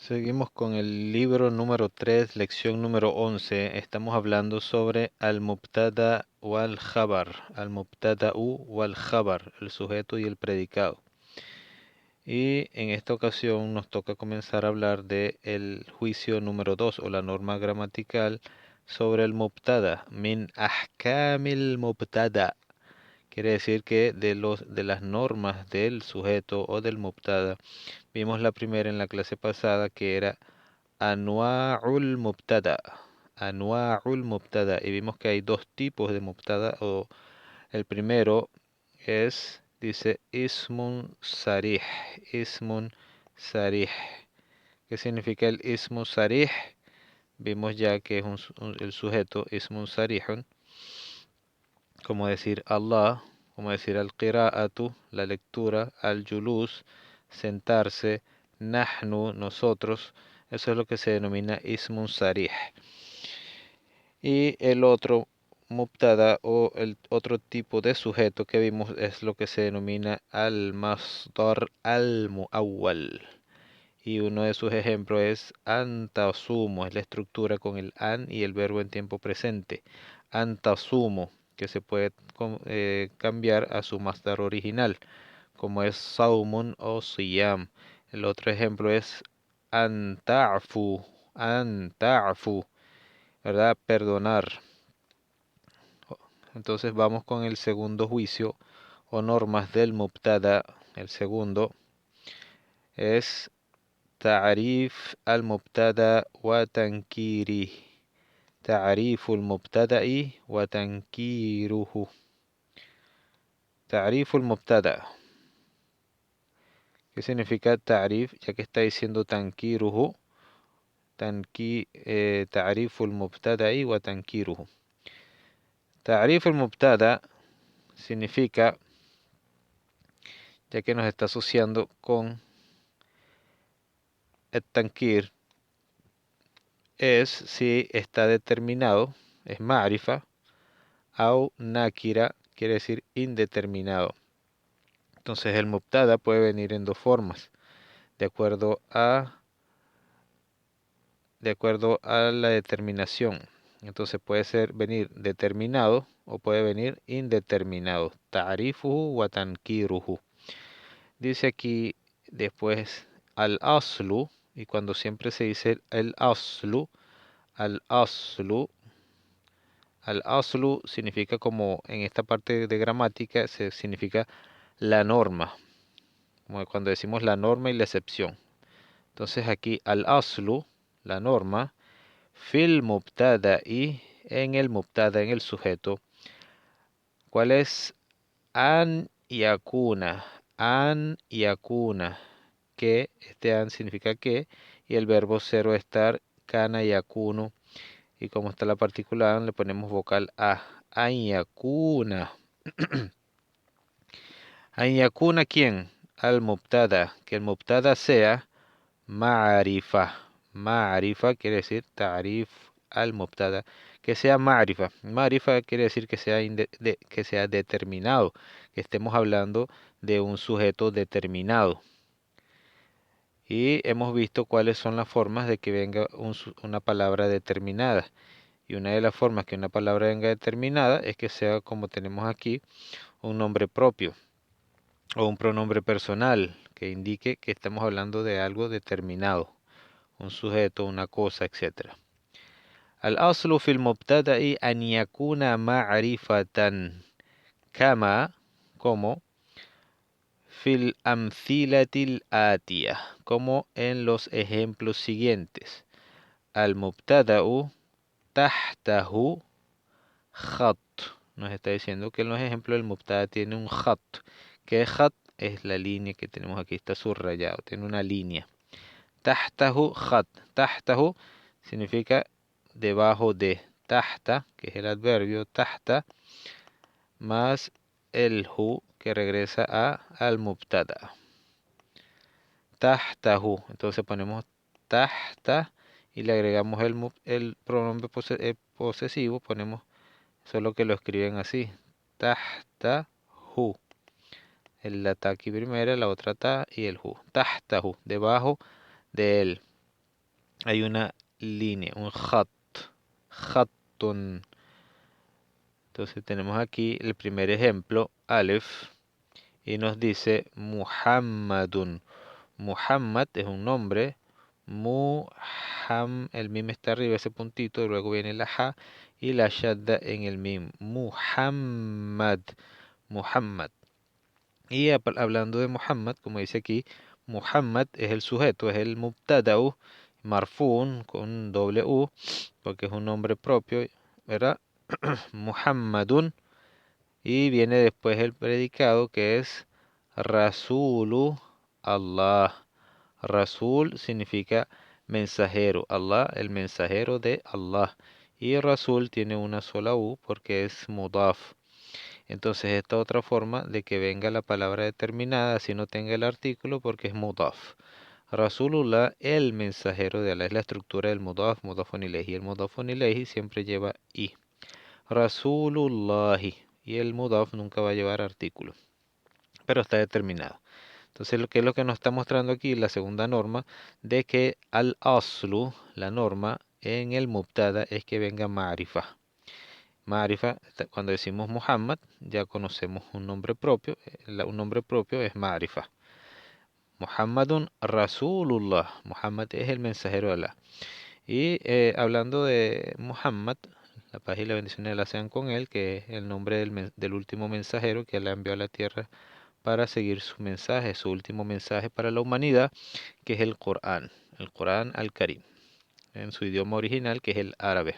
Seguimos con el libro número 3, lección número 11. Estamos hablando sobre al-mubtada wal-khabar, al-mubtada'u wal-khabar, el sujeto y el predicado. Y en esta ocasión nos toca comenzar a hablar de el juicio número 2 o la norma gramatical sobre el mubtada, min ahkamil mubtada. Quiere decir que de las normas del sujeto o del mubtada, vimos la primera en la clase pasada que era Anwa'ul Mubtada. Anwa'ul Mubtada. Y vimos que hay dos tipos de Mubtada. O el primero es, dice, Ismun Sarih. Ismun Sarih. ¿Qué significa el Ismun Sarih? Vimos ya que es el sujeto Ismun Sarihun. Como decir Allah, como decir al-Qira'atu, la lectura, al-Julus, sentarse, Nahnu, nosotros. Eso es lo que se denomina Ismun Sarih. Y el otro mubtada o el otro tipo de sujeto que vimos es lo que se denomina al-masdar al-muawwal. Y uno de sus ejemplos es antasumo, es la estructura con el an y el verbo en tiempo presente. Antasumo, que se puede cambiar a su masdar original, como es saumun o siyam. El otro ejemplo es anta'fu, anta'fu, ¿verdad? Perdonar. Entonces vamos con el segundo juicio o normas del mubtada. El segundo es تعريف المبتدأ وتنكيره. تعريف المبتدأ وتنكيره. تعريف المبتدأ. ¿Qué significa تعريف? Ya que está diciendo تنكيره. تعريف المبتدأ وتنكيره. تعريف المبتدأ significa, ya que nos está asociando con el tankir, es si está determinado, es ma'rifa, au nakira, quiere decir indeterminado. Entonces el mubtada puede venir en dos formas, de acuerdo a, la determinación. Entonces puede venir determinado o puede venir indeterminado. Ta'rifuhu wa tankiruhu. Dice aquí después al-aslu, y cuando siempre se dice al-aslu, al-aslu, al-aslu significa, como en esta parte de gramática, significa la norma, como cuando decimos la norma y la excepción. Entonces aquí al-aslu, la norma, fil mubtada, y en el mubtada, en el sujeto, ¿cuál es? An yakuna, an yakuna, que, este an significa que, y el verbo cero estar, kana yakunu, y como está la partícula an, le ponemos vocal a, an yakuna. An yakuna, ¿quién? Al mubtada, que el mubtada sea ma'rifa. Ma'rifa quiere decir ta'rif al mubtada, que sea ma'rifa. Ma'rifa quiere decir que sea, que sea determinado, que estemos hablando de un sujeto determinado. Y hemos visto cuáles son las formas de que venga una palabra determinada. Y una de las formas que una palabra venga determinada es que sea, como tenemos aquí, un nombre propio o un pronombre personal que indique que estamos hablando de algo determinado, un sujeto, una cosa, etc. الأصل في المبتدأ أن يكون معرفة كما como في الأمثلة الآتية, como en los ejemplos siguientes. المبتدأ تحته خط. Nos está diciendo que en los ejemplos el mubtada tiene un khat. Que khat es la línea que tenemos aquí, está subrayado, tiene una línea. Tahtahu khat. Tahtahu significa debajo de. Tahta, que es el adverbio tahta, más el hu, que regresa al mubtada. Tahtahu. Entonces ponemos tahta y le agregamos el pronombre posesivo, ponemos solo que lo escriben así. Tahtahu. La ta aquí primero, la otra ta y el hu. Tahtahu, debajo de él. hay una línea, un khat, khattun. Entonces tenemos aquí el primer ejemplo, alef, y nos dice Muhammadun. Muhammad es un nombre, el mim está arriba, ese puntito, y luego viene la ja y la shadda en el mim. Muhammad, Muhammad. Y hablando de Muhammad, como dice aquí, Muhammad es el sujeto, es el mubtada'u, marfun con doble U, porque es un nombre propio, ¿verdad? Muhammadun. Y viene después el predicado que es Rasulu Allah. Rasul significa mensajero. Allah, el mensajero de Allah. Y Rasul tiene una sola U porque es mudaf. Entonces esta otra forma de que venga la palabra determinada si no tenga el artículo porque es mudaf. Rasulullah, el mensajero de Allah, es la estructura del mudaf, mudafun ilayhi. El mudafun ilayhi siempre lleva i. Rasulullahi. Y el mudaf nunca va a llevar artículo, pero está determinado. Entonces, lo que es lo que nos está mostrando aquí, la segunda norma, de que al aslu, la norma en el mubtada es que venga ma'rifa. Ma'rifa, cuando decimos Muhammad, ya conocemos un nombre propio. Un nombre propio es ma'rifa. Muhammadun Rasulullah. Muhammad es el mensajero de Allah. Y hablando de Muhammad, la paz y la bendición de Allah sean con él, que es el nombre del último mensajero que Allah envió a la tierra para seguir su mensaje, su último mensaje para la humanidad, que es el Corán al-Karim, en su idioma original, que es el árabe.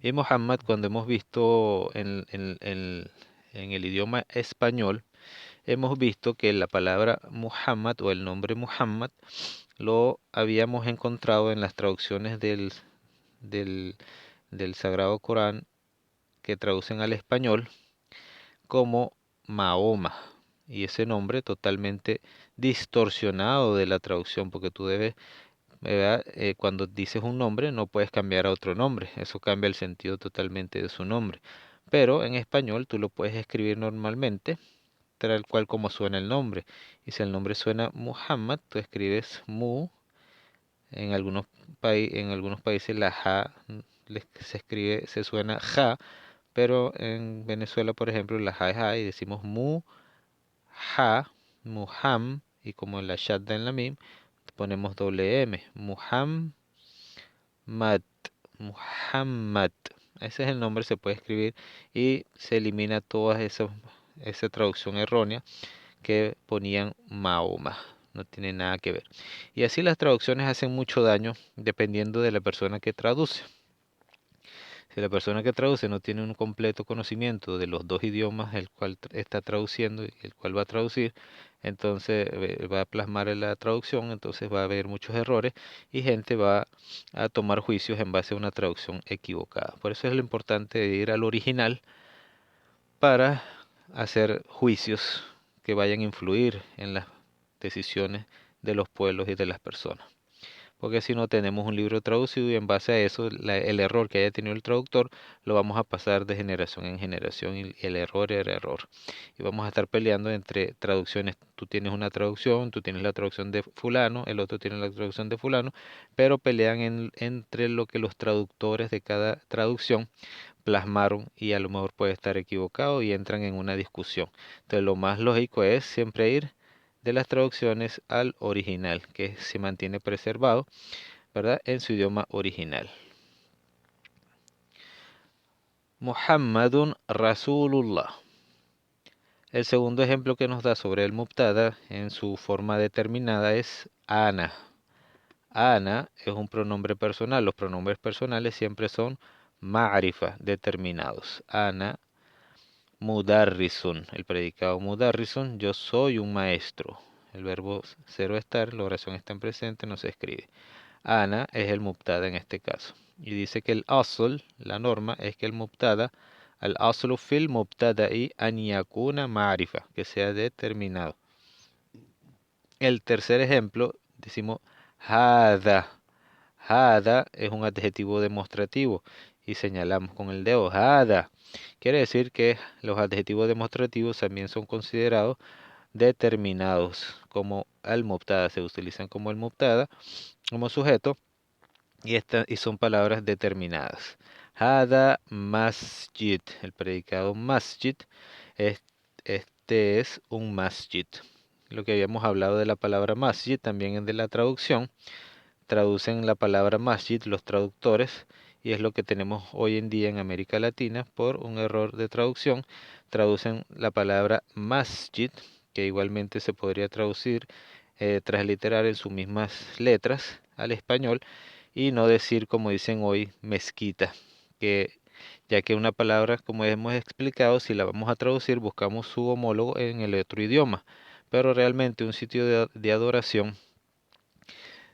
Y Muhammad, cuando hemos visto en el idioma español, hemos visto que la palabra Muhammad o el nombre Muhammad lo habíamos encontrado en las traducciones del, del Sagrado Corán que traducen al español como Mahoma. Y ese nombre totalmente distorsionado de la traducción, porque tú debes, ¿verdad? Cuando dices un nombre no puedes cambiar a otro nombre, eso cambia el sentido totalmente de su nombre. Pero en español tú lo puedes escribir normalmente, tal cual como suena el nombre. Y si el nombre suena Muhammad, tú escribes Mu. En algunos países la ja se escribe, se suena ja, pero en Venezuela, por ejemplo, la ja es ja y decimos mu, ja, muham, y como en la shadda en la mim, ponemos doble m, muhammad, muhammad. Ese es el nombre, se puede escribir y se elimina toda esa traducción errónea que ponían Mahoma. No tiene nada que ver. Y así las traducciones hacen mucho daño dependiendo de la persona que traduce. Si la persona que traduce no tiene un completo conocimiento de los dos idiomas el cual está traduciendo y el cual va a traducir, entonces va a plasmar en la traducción, entonces va a haber muchos errores y gente va a tomar juicios en base a una traducción equivocada. Por eso es lo importante de ir al original para hacer juicios que vayan a influir en las decisiones de los pueblos y de las personas. Porque si no tenemos un libro traducido y en base a eso el error que haya tenido el traductor lo vamos a pasar de generación en generación y el error era error. Y vamos a estar peleando entre traducciones. Tú tienes una traducción, tú tienes la traducción de fulano, el otro tiene la traducción de fulano, pero pelean entre lo que los traductores de cada traducción plasmaron y a lo mejor puede estar equivocado y entran en una discusión. Entonces lo más lógico es siempre ir de las traducciones al original, que se mantiene preservado, ¿verdad? En su idioma original. Muhammadun Rasulullah. El segundo ejemplo que nos da sobre el mubtada en su forma determinada es ana. Ana es un pronombre personal. Los pronombres personales siempre son ma'rifa, determinados. Ana mudarrisun, el predicado mudarrisun, yo soy un maestro. El verbo ser estar, la oración está en presente, no se escribe. Ana es el mubtada en este caso. Y dice que el asl, la norma, es que el mubtada, al aslu fil mubtada'i an yakuna ma'rifa, que sea determinado. El tercer ejemplo, decimos hada. Hada es un adjetivo demostrativo y señalamos con el dedo hada. Quiere decir que los adjetivos demostrativos también son considerados determinados, como al-mubtada, se utilizan como el mubtada, como sujeto, y son palabras determinadas. Hada masjid, el predicado masjid, es- este es un masjid. Lo que habíamos hablado de la palabra masjid, también de la traducción, traducen la palabra masjid los traductores, y es lo que tenemos hoy en día en América Latina por un error de traducción. Traducen la palabra masjid, que igualmente se podría traducir, transliterar en sus mismas letras al español, y no decir como dicen hoy mezquita, que ya que una palabra, como hemos explicado, si la vamos a traducir buscamos su homólogo en el otro idioma, pero realmente un sitio de adoración,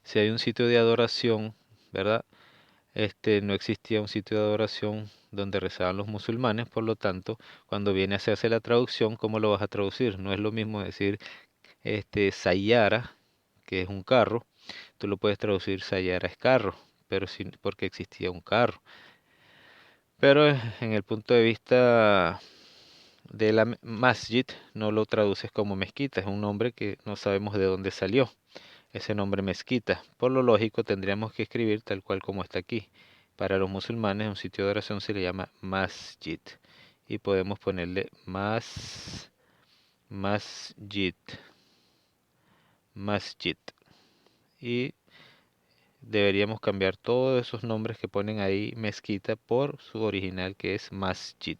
si hay un sitio de adoración, ¿verdad? No existía un sitio de adoración donde rezaban los musulmanes, por lo tanto, cuando viene a hacerse la traducción, ¿cómo lo vas a traducir? No es lo mismo decir Sayara, que es un carro, tú lo puedes traducir Sayara es carro, pero sin, porque existía un carro. Pero en el punto de vista de la masjid, no lo traduces como mezquita, es un nombre que no sabemos de dónde salió ese nombre mezquita. Por lo lógico tendríamos que escribir tal cual como está aquí. Para los musulmanes un sitio de oración se le llama masjid, y podemos ponerle masjid, masjid, y deberíamos cambiar todos esos nombres que ponen ahí mezquita por su original, que es masjid.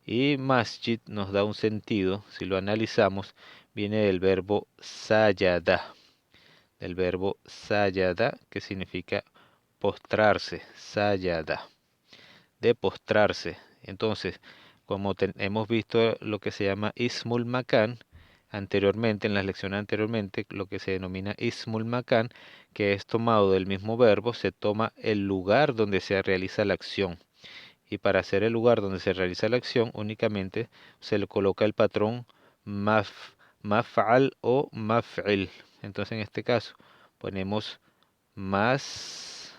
Y masjid nos da un sentido, si lo analizamos, viene del verbo sayada, que significa postrarse, sayada, de postrarse. Entonces, como hemos visto lo que se llama ismul makan anteriormente, en las lecciones anteriormente, lo que se denomina ismul makan, que es tomado del mismo verbo, se toma el lugar donde se realiza la acción. Y para hacer el lugar donde se realiza la acción, únicamente se le coloca el patrón maf'al o maf'il. Entonces, en este caso, ponemos masjid.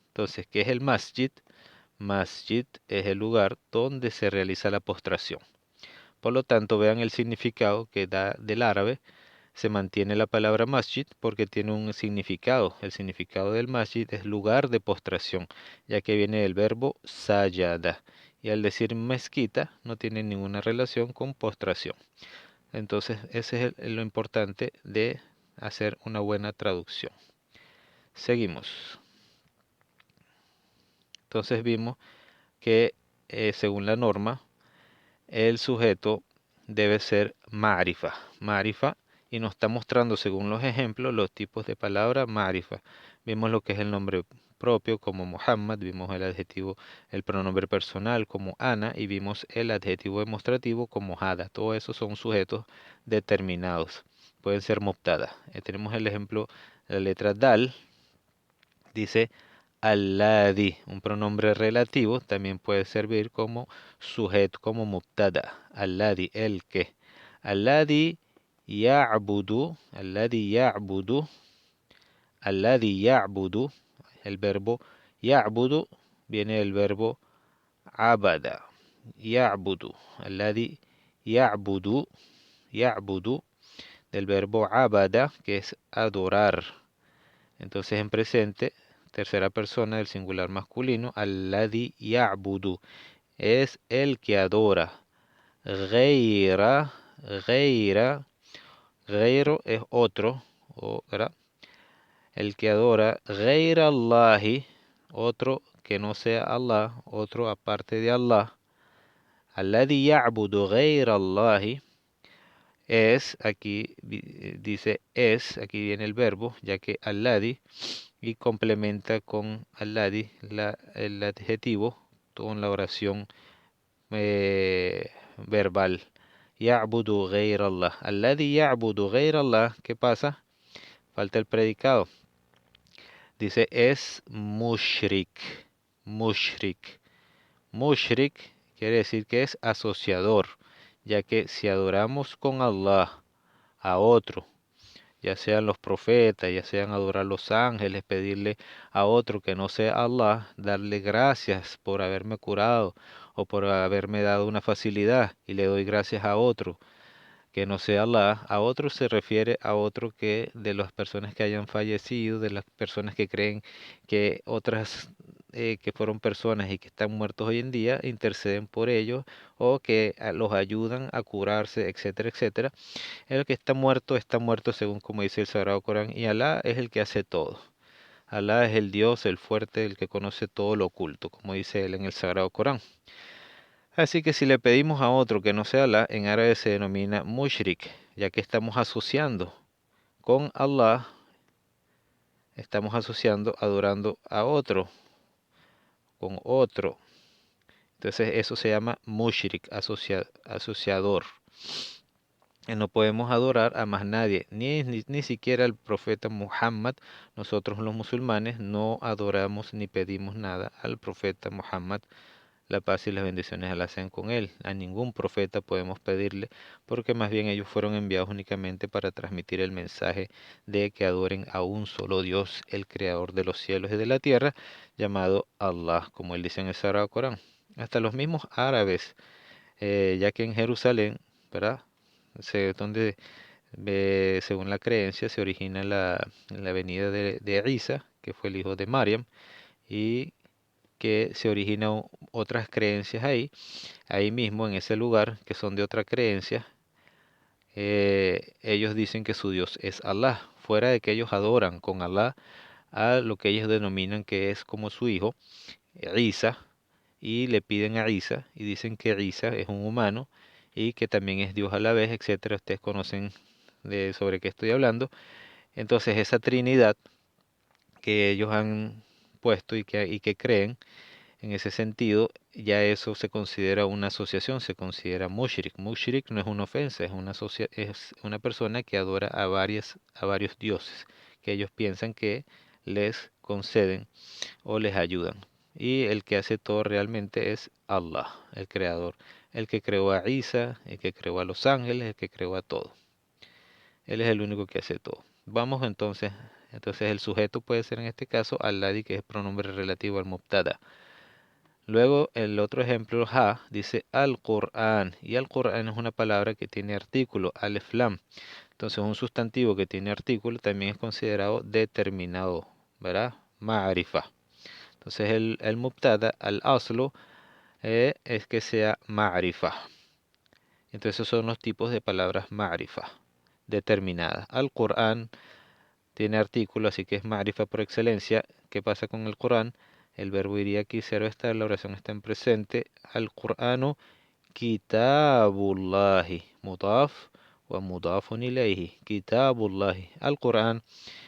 Entonces, ¿qué es el masjid? Masjid es el lugar donde se realiza la postración. Por lo tanto, vean el significado que da del árabe. Se mantiene la palabra masjid porque tiene un significado. El significado del masjid es lugar de postración, ya que viene del verbo sajada. Y al decir mezquita no tiene ninguna relación con postración. Entonces, ese es lo importante de hacer una buena traducción. Seguimos. Entonces vimos que según la norma, el sujeto debe ser marifa, y nos está mostrando según los ejemplos los tipos de palabra marifa. Vimos lo que es el nombre propio como Muhammad, vimos el adjetivo, el pronombre personal como Ana, y vimos el adjetivo demostrativo como Hada. Todos esos son sujetos determinados. Pueden ser mubtada. Tenemos el ejemplo, la letra Dal, dice Alladhi, un pronombre relativo, también puede servir como sujeto, como mubtada. Alladhi, el que. Alladhi ya'budu, alladhi ya'budu, alladhi ya'budu. El verbo ya'budu viene del verbo abada. Ya'budu, alladhi ya'budu, ya'budu, del verbo abada, que es adorar. Entonces en presente, tercera persona del singular masculino, alladhi ya'budu, es el que adora. Ghaira, ghaira, ghairo es otro, ¿verdad? El que adora. Ghaira Allahi, otro que no sea Allah, otro aparte de Allah. Alladhi ya'budu ghaira Allahi, es, aquí dice es, aquí viene el verbo, ya que alladhi, y complementa con alladhi el adjetivo con la oración verbal. Ya'budu ghayra Allah. Alladhi ya'budu ghayra Allah. ¿Qué pasa? Falta el predicado. Dice es mushrik. Mushrik. Mushrik quiere decir que es asociador, ya que si adoramos con Allah a otro, ya sean los profetas, ya sean adorar los ángeles, pedirle a otro que no sea Allah, darle gracias por haberme curado, o por haberme dado una facilidad y le doy gracias a otro que no sea Allah. A otro se refiere a otro que de las personas que hayan fallecido, de las personas que creen que otras que fueron personas y que están muertos hoy en día interceden por ellos o que los ayudan a curarse, etcétera, etcétera. El que está muerto según como dice el Sagrado Corán, y Alá es el que hace todo. Alá es el Dios, el fuerte, el que conoce todo lo oculto, como dice él en el Sagrado Corán. Así que si le pedimos a otro que no sea Allah, en árabe se denomina mushrik, ya que estamos asociando con Allah, estamos asociando, adorando a otro, con otro. Entonces eso se llama mushrik, asociador. No podemos adorar a más nadie, ni siquiera al profeta Muhammad. Nosotros los musulmanes no adoramos ni pedimos nada al profeta Muhammad. La paz y las bendiciones la sean con él. A ningún profeta podemos pedirle, porque más bien ellos fueron enviados únicamente para transmitir el mensaje de que adoren a un solo Dios, el creador de los cielos y de la tierra, llamado Allah, como él dice en el Sagrado Corán. Hasta los mismos árabes, ya que en Jerusalén, ¿verdad? Donde, según la creencia, se origina la venida de Isa, que fue el hijo de Mariam, y que se originan otras creencias ahí mismo en ese lugar, que son de otra creencia. Ellos dicen que su Dios es Alá, fuera de que ellos adoran con Alá a lo que ellos denominan que es como su hijo, Isa, y le piden a Isa y dicen que Isa es un humano y que también es Dios a la vez, etcétera. Ustedes conocen sobre qué estoy hablando. Entonces esa Trinidad que ellos han puesto y que creen, en ese sentido, ya eso se considera una asociación, se considera mushrik. Mushrik no es una ofensa, es una persona que adora a varios dioses, que ellos piensan que les conceden o les ayudan. Y el que hace todo realmente es Allah, el creador, el que creó a Isa, el que creó a los ángeles, el que creó a todo. Él es el único que hace todo. Vamos entonces el sujeto puede ser en este caso al-ladhi, que es pronombre relativo al mubtada. Luego el otro ejemplo, ha, dice al-Qur'an. Y al-Qur'an es una palabra que tiene artículo, alef lam. Entonces un sustantivo que tiene artículo también es considerado determinado, ¿verdad? Ma'rifa. Entonces el mubtada, al-aslu, es que sea ma'rifa. Entonces esos son los tipos de palabras ma'rifa, determinadas. Al-Qur'an tiene artículo, así que es ma'rifa por excelencia. ¿Qué pasa con el Corán? El verbo iría aquí, cero está, la oración está en presente. Al-Qur'anu kitabullahi, mudaf wa mudafun ilayhi. Kitabullahi. Al-Qur'an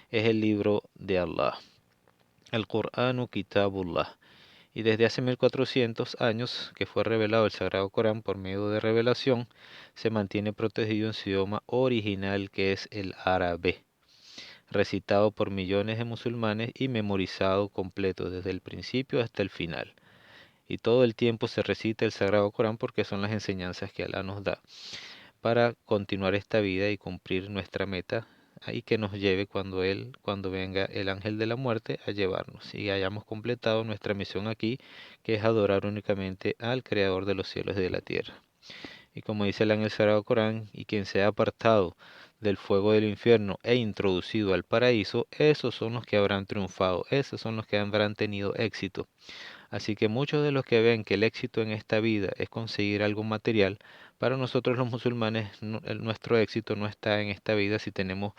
es el libro de Allah. Al-Qur'anu kitabullah. Y desde hace 1400 años que fue revelado el Sagrado Corán por medio de revelación, se mantiene protegido en su idioma original, que es el árabe, recitado por millones de musulmanes y memorizado completo desde el principio hasta el final. Y todo el tiempo se recita el Sagrado Corán porque son las enseñanzas que Alá nos da para continuar esta vida y cumplir nuestra meta y que nos lleve cuando venga el ángel de la muerte a llevarnos y hayamos completado nuestra misión aquí, que es adorar únicamente al Creador de los cielos y de la tierra. Y como dice el ángel Sagrado Corán, y quien se ha apartado del fuego del infierno e introducido al paraíso, esos son los que habrán triunfado, esos son los que habrán tenido éxito. Así que muchos de los que ven que el éxito en esta vida es conseguir algo material, para nosotros los musulmanes nuestro éxito no está en esta vida si tenemos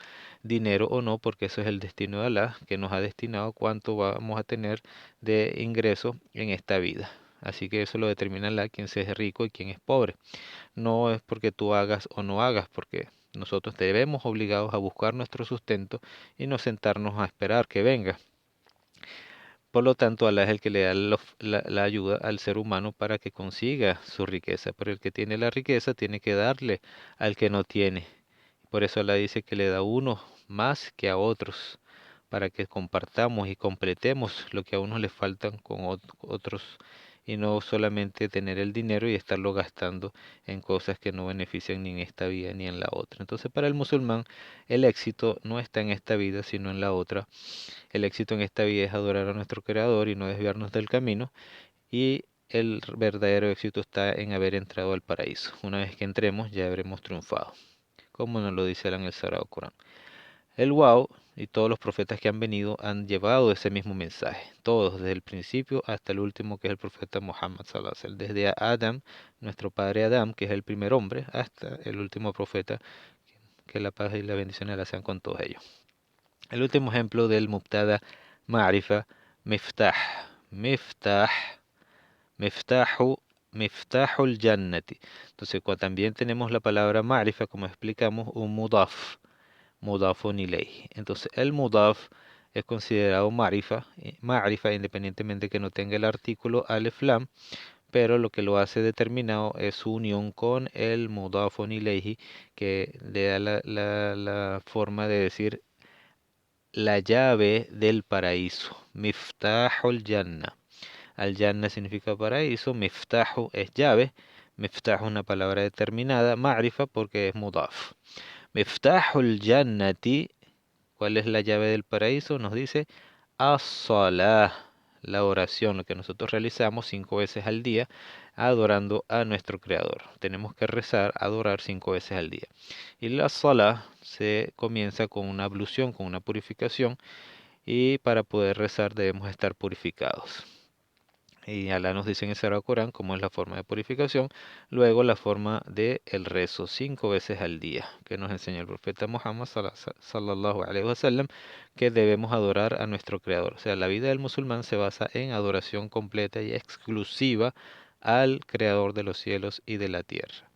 dinero o no, porque eso es el destino de Alá, que nos ha destinado cuánto vamos a tener de ingreso en esta vida. Así que eso lo determina Alá, quién se es rico y quién es pobre. No es porque tú hagas o no hagas, porque nosotros debemos obligados a buscar nuestro sustento y no sentarnos a esperar que venga. Por lo tanto, Alá es el que le da la ayuda al ser humano para que consiga su riqueza. Pero el que tiene la riqueza tiene que darle al que no tiene. Por eso Alá dice que le da a unos más que a otros, para que compartamos y completemos lo que a unos les faltan con otros, y no solamente tener el dinero y estarlo gastando en cosas que no benefician ni en esta vida ni en la otra. Entonces, para el musulmán, el éxito no está en esta vida, sino en la otra. El éxito en esta vida es adorar a nuestro Creador y no desviarnos del camino. Y el verdadero éxito está en haber entrado al paraíso. Una vez que entremos ya habremos triunfado, como nos lo dice en el Sagrado Corán. El Wao y todos los profetas que han venido han llevado ese mismo mensaje, todos, desde el principio hasta el último, que es el profeta Muhammad sallallahu alaihi wasallam, desde Adam, nuestro padre Adam, que es el primer hombre, hasta el último profeta, que la paz y la bendición la sean con todos ellos. El último ejemplo del mubtada ma'rifa, miftah, miftah, miftahu, miftahul jannati. Entonces, también tenemos la palabra ma'rifa, como explicamos, un mudaf, mudafun ilayhi. Entonces, el mudaf es considerado ma'rifa independientemente que no tenga el artículo alif lam, pero lo que lo hace determinado es su unión con el mudafun ilayhi, que le da la forma de decir la llave del paraíso. Miftahul Janna. Al Janna significa paraíso, Miftahu es llave, Miftahu es una palabra determinada, Ma'rifa porque es mudaf. Miftahul Jannati, ¿cuál es la llave del paraíso? Nos dice as-salah, la oración, lo que nosotros realizamos 5 veces al día, adorando a nuestro Creador. Tenemos que rezar, adorar 5 veces al día. Y la salah se comienza con una ablución, con una purificación, y para poder rezar debemos estar purificados. Y Alá nos dice en el Sagrado Corán cómo es la forma de purificación, luego la forma de el rezo 5 veces al día, que nos enseña el profeta Muhammad sallallahu alaihi wasallam, que debemos adorar a nuestro Creador. O sea, la vida del musulmán se basa en adoración completa y exclusiva al Creador de los cielos y de la tierra.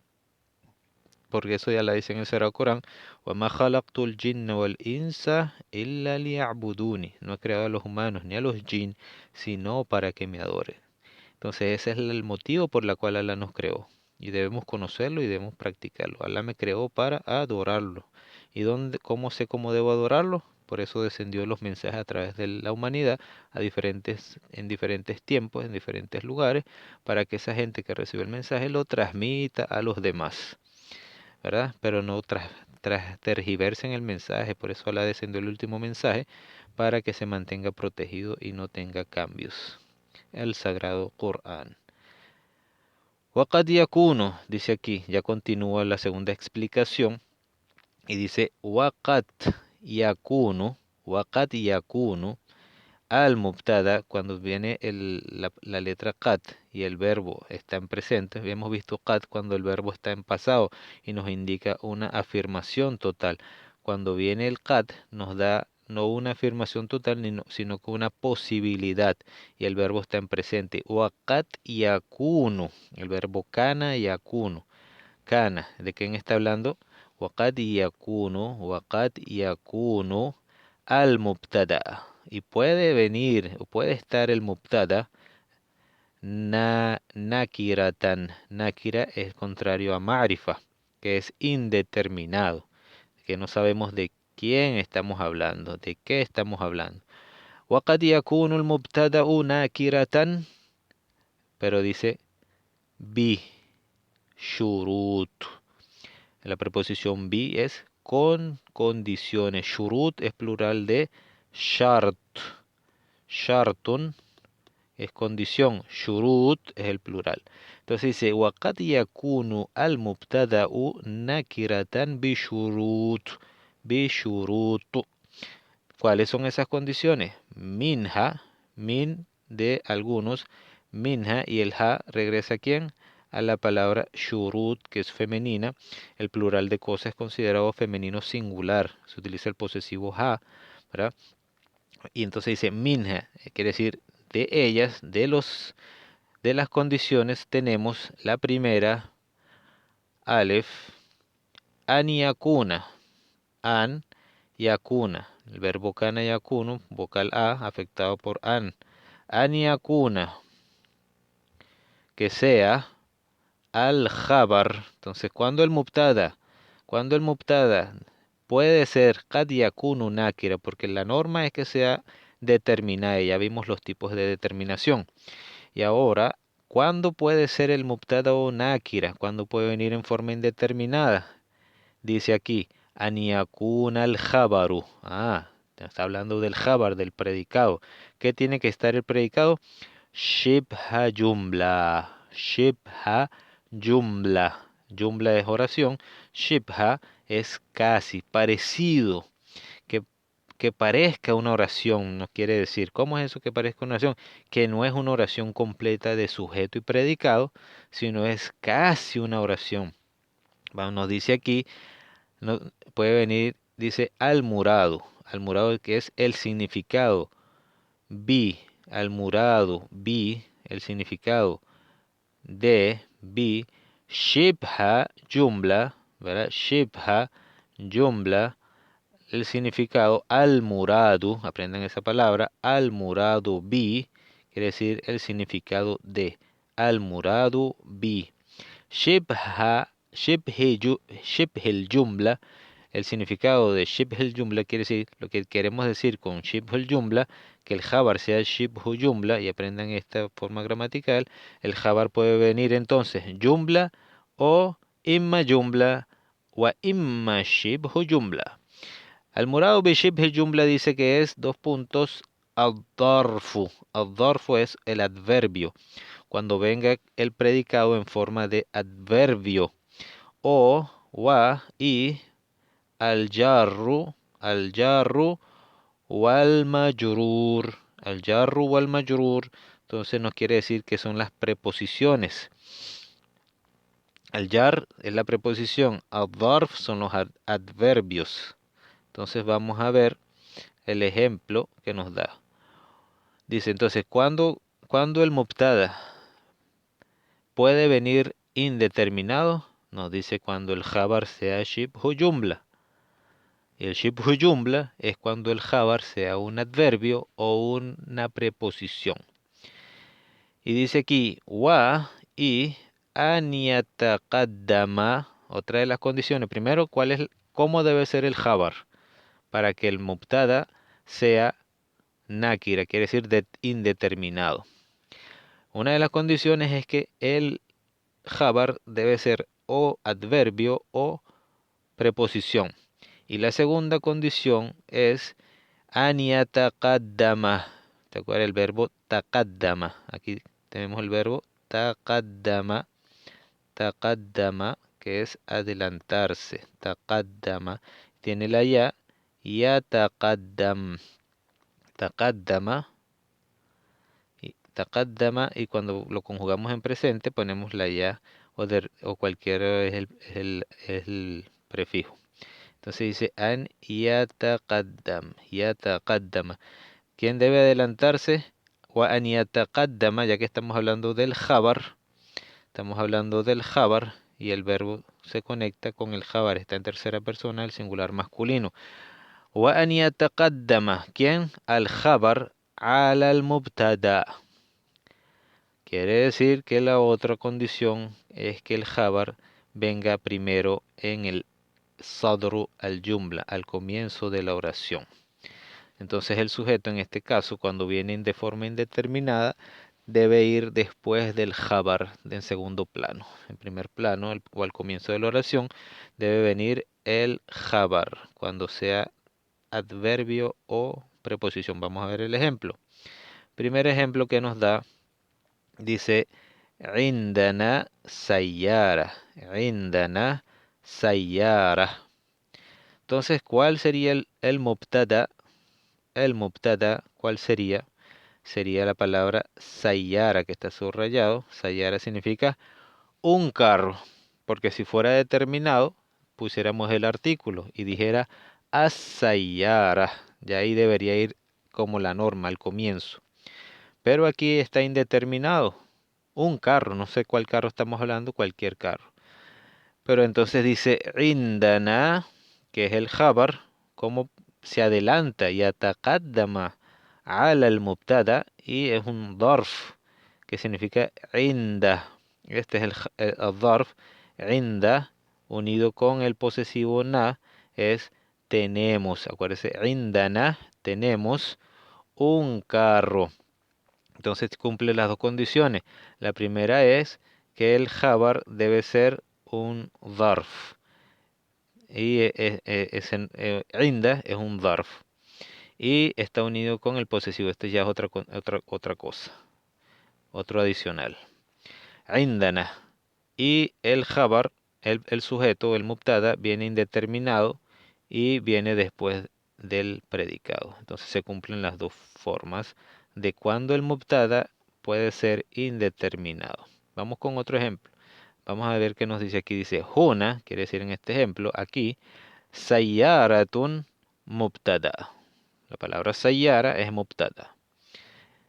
Porque eso ya la dice en el Sagrado Corán, وَمَا خَلَقْتُ الْجِنَّ وَالْإِنسَ إِلَّا لِيَعْبُدُونِ. No he creado a los humanos ni a los jinn, sino para que me adoren. Entonces ese es el motivo por el cual Alá nos creó. Y debemos conocerlo y debemos practicarlo. Alá me creó para adorarlo. ¿Y cómo sé cómo debo adorarlo? Por eso descendió los mensajes a través de la humanidad en diferentes tiempos, en diferentes lugares, para que esa gente que recibe el mensaje lo transmita a los demás, ¿verdad? Pero no tergiversen el mensaje. Por eso Alá descendió el último mensaje, para que se mantenga protegido y no tenga cambios. El Sagrado Corán. Waqad yakunu, dice aquí, ya continúa la segunda explicación y dice waqad yakunu al mubtada, cuando viene la letra qad y el verbo está en presente. Hemos visto qad cuando el verbo está en pasado y nos indica una afirmación total. Cuando viene el qad nos da no una afirmación total, sino que una posibilidad, y el verbo está en presente. Waqad yakunu, el verbo kana yakunu. Kana, ¿de quién está hablando? Waqad yakunu al mubtada. Y puede venir, o puede estar el mubtada nakiratan. Nakira es contrario a ma'rifa, que es indeterminado, que no sabemos de quién estamos hablando, de qué estamos hablando. Waqad yakunu al mubtada'u nakiratan, pero dice bi shurut. La preposición bi es con condiciones. Shurut es plural de shart. Shartun es condición. Shurut es el plural. Entonces dice, وَقَدْ يَكُونُ الْمُبْتَدَأُ نَكِرَةً بِشُرُوطُ. ¿Cuáles son esas condiciones? Minha, min de algunos, minha, y el ha regresa ¿a quién? A la palabra shurut, que es femenina. El plural de cosas es considerado femenino singular. Se utiliza el posesivo ha, ¿verdad? Y entonces dice minha, quiere decir de ellas, de las condiciones tenemos la primera, alef, an yakuna, an yakuna, el verbo kana yakunu, vocal a, afectado por an yakuna, que sea al jabar. Entonces, cuando el mubtada puede ser qad yakunu nakira, porque la norma es que sea determinada, ya vimos los tipos de determinación. Y ahora, ¿cuándo puede ser el mubtada o nakira? ¿Cuándo puede venir en forma indeterminada? Dice aquí, an yakuna al jabaru. Está hablando del jabar, del predicado. ¿Qué tiene que estar el predicado? Shibha jumla. Shibha jumla. Jumla es oración. Shibha es casi, parecido. Que, que parezca una oración, nos quiere decir. ¿Cómo es eso que parezca una oración? Que no es una oración completa de sujeto y predicado, sino es casi una oración. Nos dice aquí, no, puede venir, dice al-murado. Al-murado que es el significado. Bi, al-murado, bi, el significado de bi, shibha jumla, ¿verdad? Shibha jumla, el significado al-muradu, aprendan esa palabra, al-muradu bi, quiere decir el significado de al-muradu bi. Shibha, shibhil jumla, el significado de shibhil jumla quiere decir, lo que queremos decir con shibhil jumla, que el jabar sea shibhu jumla, y aprendan esta forma gramatical, el jabar puede venir entonces jumla o imma jumla o imma shibhu jumla. Al-muradu bi shibhil jumla dice que es dos puntos al-darfu. Al-darfu es el adverbio cuando venga el predicado en forma de adverbio, o wa y al-jarru, al-jarru wal majrur, al-jarru wal majrur, entonces nos quiere decir que son las preposiciones. Al-jar es la preposición, al-darf son los adverbios. Entonces vamos a ver el ejemplo que nos da. Dice entonces, cuando el mubtada puede venir indeterminado, nos dice cuando el jabar sea shibhu jumla. Y el shibhu jumla es cuando el jabar sea un adverbio o una preposición. Y dice aquí, wa y an yataqaddama, otra de las condiciones. Primero, cómo debe ser el jabar para que el mubtada sea nakira, quiere decir indeterminado. Una de las condiciones es que el jabar debe ser o adverbio o preposición. Y la segunda condición es an yataqaddama. ¿Te acuerdas el verbo taqaddama? Aquí tenemos el verbo taqaddama, taqaddama, que es adelantarse. Taqaddama. Tiene la ya, yataqaddam. Taqaddama, taqaddama, y cuando lo conjugamos en presente ponemos la ya o cualquier es el prefijo. Entonces dice an yataqaddam, yataqaddama. ¿Quién debe adelantarse? Wa an yataqaddama, ya que estamos hablando del jabar. Estamos hablando del jabar y el verbo se conecta con el jabar. Está en tercera persona, el singular masculino. Wa an yataqaddama. ¿Quién? Al jabar ala al mubtada. Quiere decir que la otra condición es que el jabar venga primero en el sadru al-jumla, al comienzo de la oración. Entonces el sujeto en este caso, cuando viene de forma indeterminada, debe ir después del jabar en segundo plano. En primer plano o al comienzo de la oración debe venir el jabar cuando sea adverbio o preposición. Vamos a ver el ejemplo. Primer ejemplo que nos da, dice عندنا سيارة. عندنا سيارة. Entonces, ¿cuál sería el mubtada? El mubtada, ¿cuál sería? Sería la palabra sayyara, que está subrayado. Sayyara significa un carro, porque si fuera determinado, pusiéramos el artículo y dijera as-sayyara. Ya ahí debería ir como la norma al comienzo. Pero aquí está indeterminado. Un carro, no sé cuál carro estamos hablando, cualquier carro. Pero entonces dice indana, que es el jabar, como se adelanta y ataqaddama ala al mubtada y es un darf que significa inda. Este es el darf, inda, unido con el posesivo na, es tenemos. Acuérdense, indana, tenemos un carro. Entonces cumple las dos condiciones. La primera es que el jabar debe ser un zarf. Y inda es un zarf. Y está unido con el posesivo. Este ya es otra cosa. otro adicional. عندنا. Y el khabar, el sujeto, el mubtada, viene indeterminado y viene después del predicado. Entonces se cumplen las dos formas de cuando el mubtada puede ser indeterminado. Vamos con otro ejemplo. Vamos a ver qué nos dice aquí. Dice huna, quiere decir en este ejemplo, aquí, sayyaratun mubtada. La palabra sayyara es mubtada.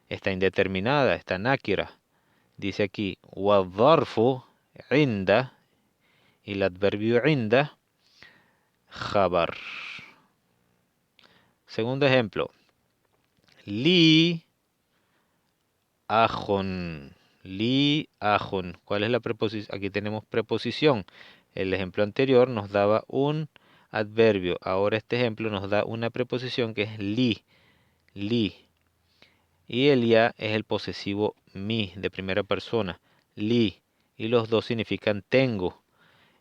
Está indeterminada, está nakira. Dice aquí, wadharfu inda, y el adverbio inda, khabar. Segundo ejemplo, li ajun. Li ajun. ¿Cuál es la preposición? Aquí tenemos preposición. El ejemplo anterior nos daba un adverbio. Ahora este ejemplo nos da una preposición que es li. Li. Y el ya es el posesivo mi de primera persona. Li. Y los dos significan tengo.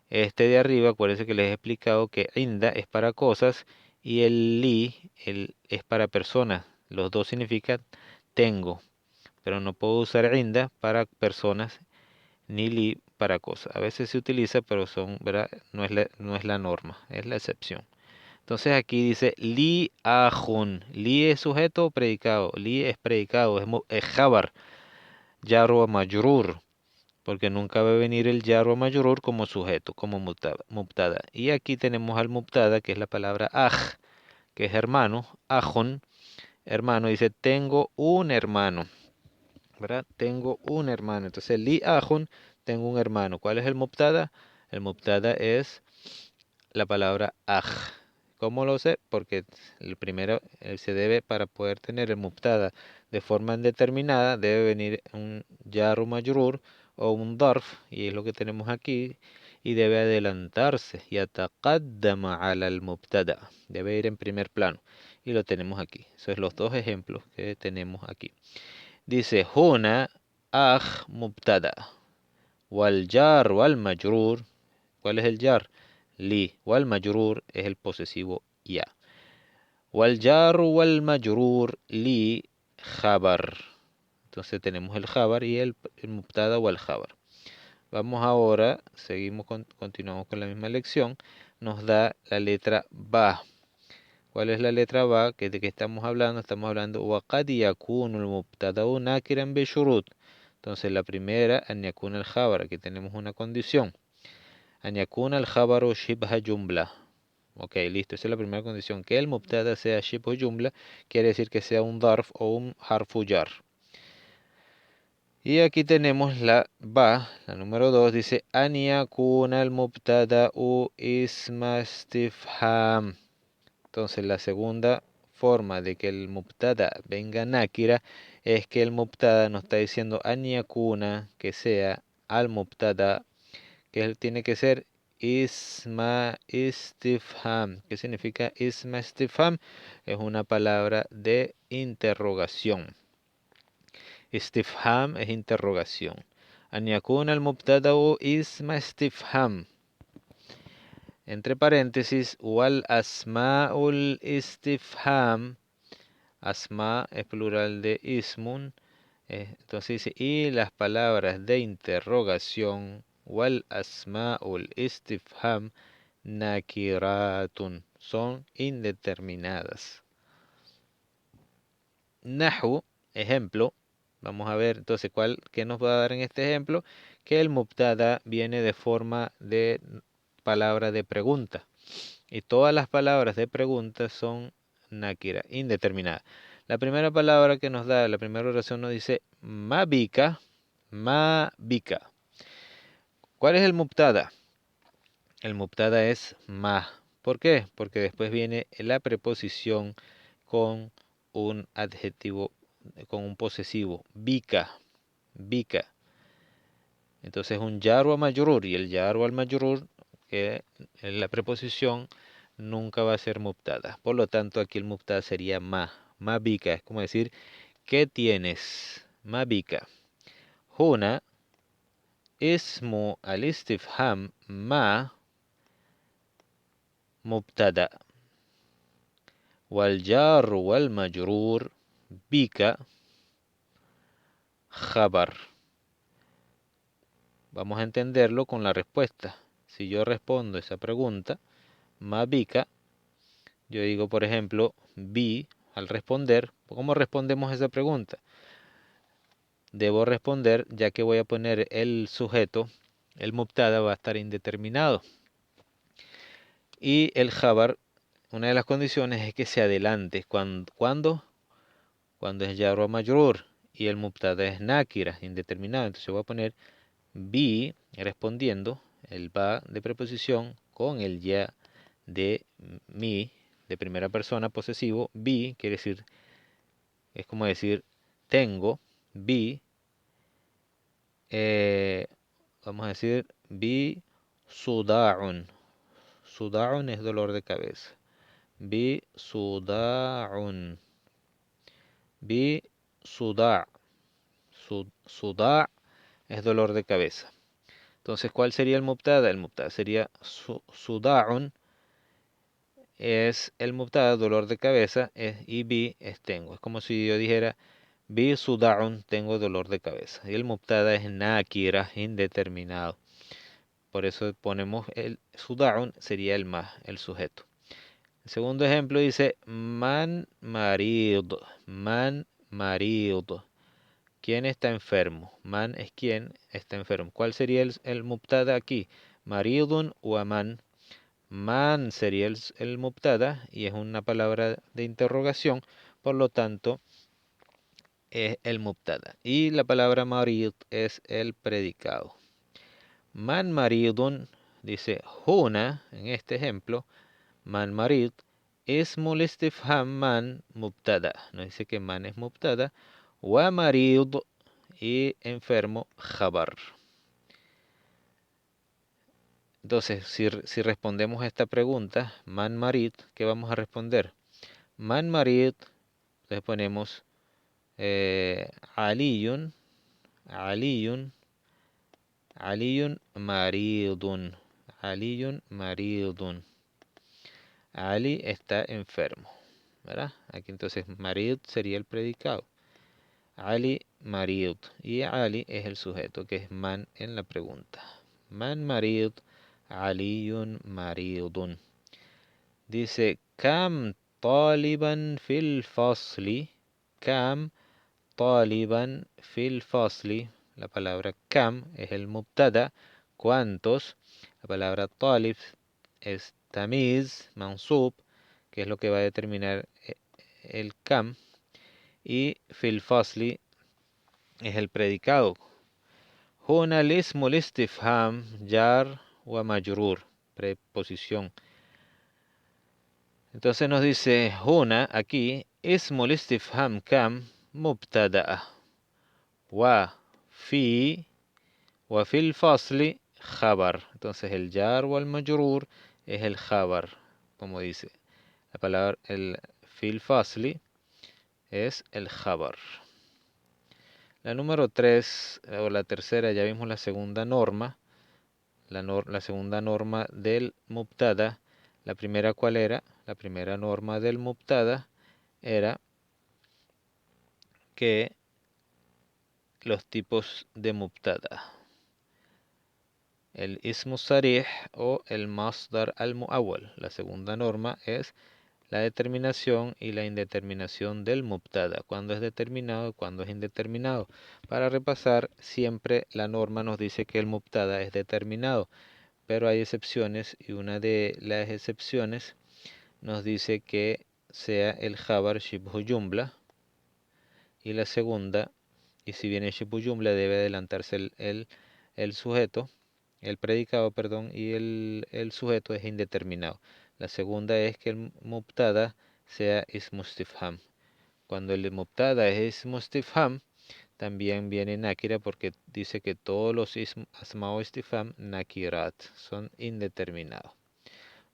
Este de arriba, acuérdense que les he explicado que inda es para cosas y el li es para personas. Los dos significan tengo, pero no puedo usar inda para personas ni li para cosas. A veces se utiliza, pero son, ¿verdad? No es la norma, es la excepción. Entonces aquí dice li ajun. Li es sujeto o predicado. Li es predicado, es jabar, jarro majrur, porque nunca va a venir el jar o majrur como sujeto, como mubtada. Y aquí tenemos al mubtada, que es la palabra aj, que es hermano, ajón, hermano, dice, tengo un hermano, ¿verdad? Tengo un hermano. Entonces, li ajón, tengo un hermano. ¿Cuál es el mubtada? El mubtada es la palabra aj. ¿Cómo lo sé? Porque el primero se debe, para poder tener el mubtada de forma indeterminada, debe venir un jar o majrur o un darf, y es lo que tenemos aquí, y debe adelantarse, yataqaddama ala al mubtada, debe ir en primer plano, y lo tenemos aquí. Esos son los dos ejemplos que tenemos aquí. Dice, huna aj mubtada, wal jar wal majrur. ¿Cuál es el jar? Li. Wal majrur es el posesivo ya. Wal jar wal majrur li jabar. Entonces tenemos el jabar y el mubtada o el jabar. Vamos ahora, continuamos con la misma lección. Nos da la letra ba. ¿Cuál es la letra ba? ¿De qué estamos hablando? Estamos hablando وقد يكون المبتدأ ناكرا بشروط. Entonces la primera, أن يكون الخبر. Aquí tenemos una condición. أن يكون الخبر شبه جملة. Ok, listo. Esa es la primera condición. Que el mubtada sea shibh jumla, quiere decir que sea un darf o un harfu jar. Y aquí tenemos la ba, la número 2, dice أن يكون المبتدأ اسم استفهام. Entonces la segunda forma de que el mubtada venga nakira es que el mubtada nos está diciendo أن يكون, que sea al mubtada, que él tiene que ser isma istifham. ¿Qué significa isma istifham? Es una palabra de interrogación. Istifham es interrogación. An yakuna al mubtada'u isma istifham. Entre paréntesis, wal asma'ul istifham. Asma es plural de ismun. Entonces dice, y las palabras de interrogación, wal asma'ul istifham nakiratun, son indeterminadas. Nahu, ejemplo. Vamos a ver entonces qué nos va a dar en este ejemplo, que el mubtada viene de forma de palabra de pregunta. Y todas las palabras de pregunta son nakira, indeterminada. La primera palabra que nos da, la primera oración nos dice ma bika, ma bika. ¿Cuál es el mubtada? El mubtada es ma. ¿Por qué? Porque después viene la preposición con un adjetivo, con un posesivo, bika, bika. Entonces un jar o majrur, y el jar o al majrur, que es la preposición, nunca va a ser mubtada. Por lo tanto, aquí el mubtada sería ma bika. Es como decir, ¿qué tienes? Ma bika. Huna, ismu al istifham ma mubtada. والجار والمجرور بك khabar. Vamos a entenderlo con la respuesta. Si yo respondo esa pregunta, ma bika, yo digo, por ejemplo, bi, al responder, ¿cómo respondemos esa pregunta? Debo responder, ya que voy a poner el sujeto, el mubtada va a estar indeterminado. Y el khabar, una de las condiciones es que se adelante. ¿Cuándo? Cuando es jar o majrur y el mubtada es nakira, indeterminado. Entonces voy a poner bi respondiendo el ba de preposición con el ya de mi de primera persona posesivo. Bi quiere decir, es como decir tengo. Bi, vamos a decir bi suda'un. Suda'un es dolor de cabeza. Bi suda'un. Bi suda'. Suda' es dolor de cabeza. Entonces, ¿cuál sería el mubtada? El mubtada sería suda'un, es el mubtada, dolor de cabeza, y bi es tengo. Es como si yo dijera, bi suda'un, tengo dolor de cabeza. Y el mubtada es nakira, indeterminado. Por eso ponemos el suda'un, sería el más, el sujeto. El segundo ejemplo dice, man marid, man marid. ¿Quién está enfermo? Man es quien está enfermo. ¿Cuál sería el mubtada aquí? Maridun o aman. Man sería el mubtada y es una palabra de interrogación, por lo tanto es el mubtada. Y la palabra marid es el predicado. Man maridun, dice huna, en este ejemplo, man marid, ismul istifham man mubtada. Nos dice que man es mubtada. Wa marid y enfermo khabar. Entonces, si respondemos a esta pregunta, man marid, ¿qué vamos a responder? Man marid, le ponemos aliyun, aliyun, aliyun maridun, aliyun maridun. Ali está enfermo, ¿verdad? Aquí entonces marid sería el predicado. Ali marid. Y Ali es el sujeto, que es man en la pregunta. Man marid, aliyun maridun. Dice, kam taliban fil fasli. Kam taliban fil fasli. La palabra kam es el mubtada. ¿Cuántos? La palabra talib es tamiz, mansub, que es lo que va a determinar el kam. Y fil fasli es el predicado. Huna lismul istifham jar wa majrur, preposición. Entonces nos dice huna aquí ismul istifham kam mubtada'a wa fi wa fil fasli khabar. Entonces el jar wal majrur es el khabar, como dice la palabra el fil fasli es el khabar. La número 3 o la tercera, ya vimos la segunda norma, la segunda norma del mubtada. La primera, ¿cuál era? La primera norma del mubtada era que los tipos de mubtada, el ismu sarih o el masdar al muawwal. La segunda norma es la determinación y la indeterminación del mubtada, cuando es determinado y cuando es indeterminado. Para repasar, siempre la norma nos dice que el mubtada es determinado, pero hay excepciones y una de las excepciones nos dice que sea el jabar shibhu jumla, y la segunda, y si viene shibhu jumla debe adelantarse el sujeto, el predicado, perdón, y el sujeto es indeterminado. La segunda es que el mubtada sea ismu istifham. Cuando el mubtada es ismu istifham, también viene nakira porque dice que todos los asma istifham nakirat son indeterminados.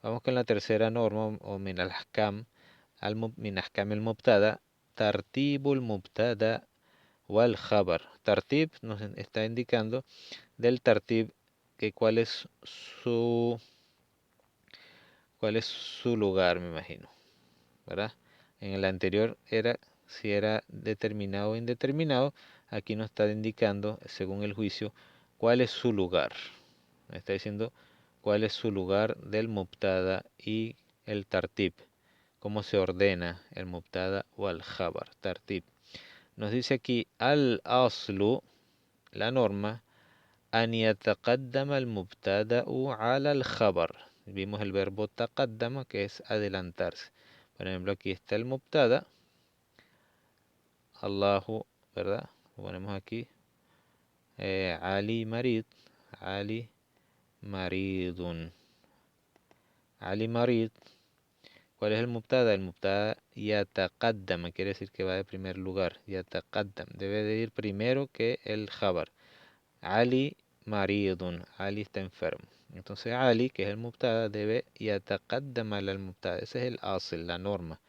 Vamos con la tercera norma o min al-ahkam, min ahkam el mubtada, tartibul mubtada wal khabar. Tartib nos está indicando del tartib que cuál es su lugar, me imagino, ¿verdad? En el anterior era si era determinado o indeterminado, aquí nos está indicando, según el juicio, cuál es su lugar. Me está diciendo cuál es su lugar del mubtada y el tartib. Cómo se ordena el mubtada o al khabar, tartib. Nos dice aquí al-aslu, la norma, an yataqaddama al-mubtada'u ala al-khabar. Vimos el verbo taqaddama, que es adelantarse. Por ejemplo, aquí está el mubtada, Allahu, ¿verdad? Lo ponemos aquí, Ali marid, Ali maridun, Ali marid. ¿Cuál es el mubtada? El mubtada yataqaddama, quiere decir que va de primer lugar. Yataqaddam, debe de ir primero que el khabar. Ali maridun, Ali está enfermo. Entonces Ali, que es el mubtada, debe yataqaddam al mubtada. Ese es el asl, la norma.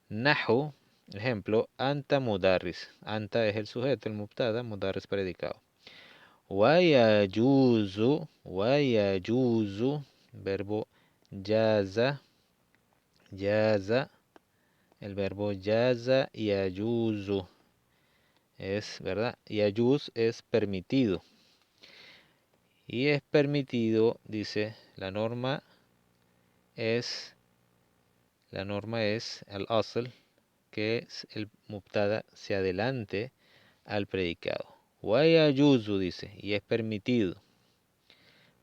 Nahu, ejemplo, anta mudarris. Anta es el sujeto, el mubtada, mudarris predicado. Wayajuzu, verbo jaza, jaza, el verbo jaza yajuzu es, ¿verdad? Yajuz es permitido. Y es permitido, dice, la norma es al asl, que es el mubtada se adelante al predicado. Wayajuzu dice, y es permitido.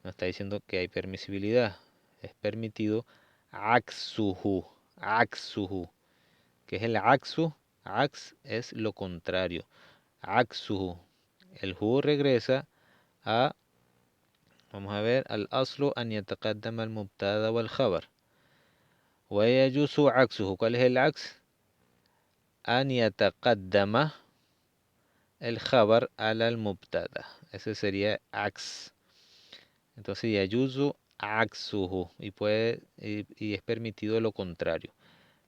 Nos está diciendo que hay permisibilidad. Es permitido aksuhu, aksuhu. ¿Qué es el aksu? Aks es lo contrario. Aksuhu. El hu regresa a, vamos a ver, al aslu an yataqaddama al mubtada wal khabar. Wayajuzu aksuhu. ¿Cuál es el aks? An yataqaddama el khabar al mubtada. Ese sería aks. Entonces yayuzu aksuhu. Y es permitido lo contrario.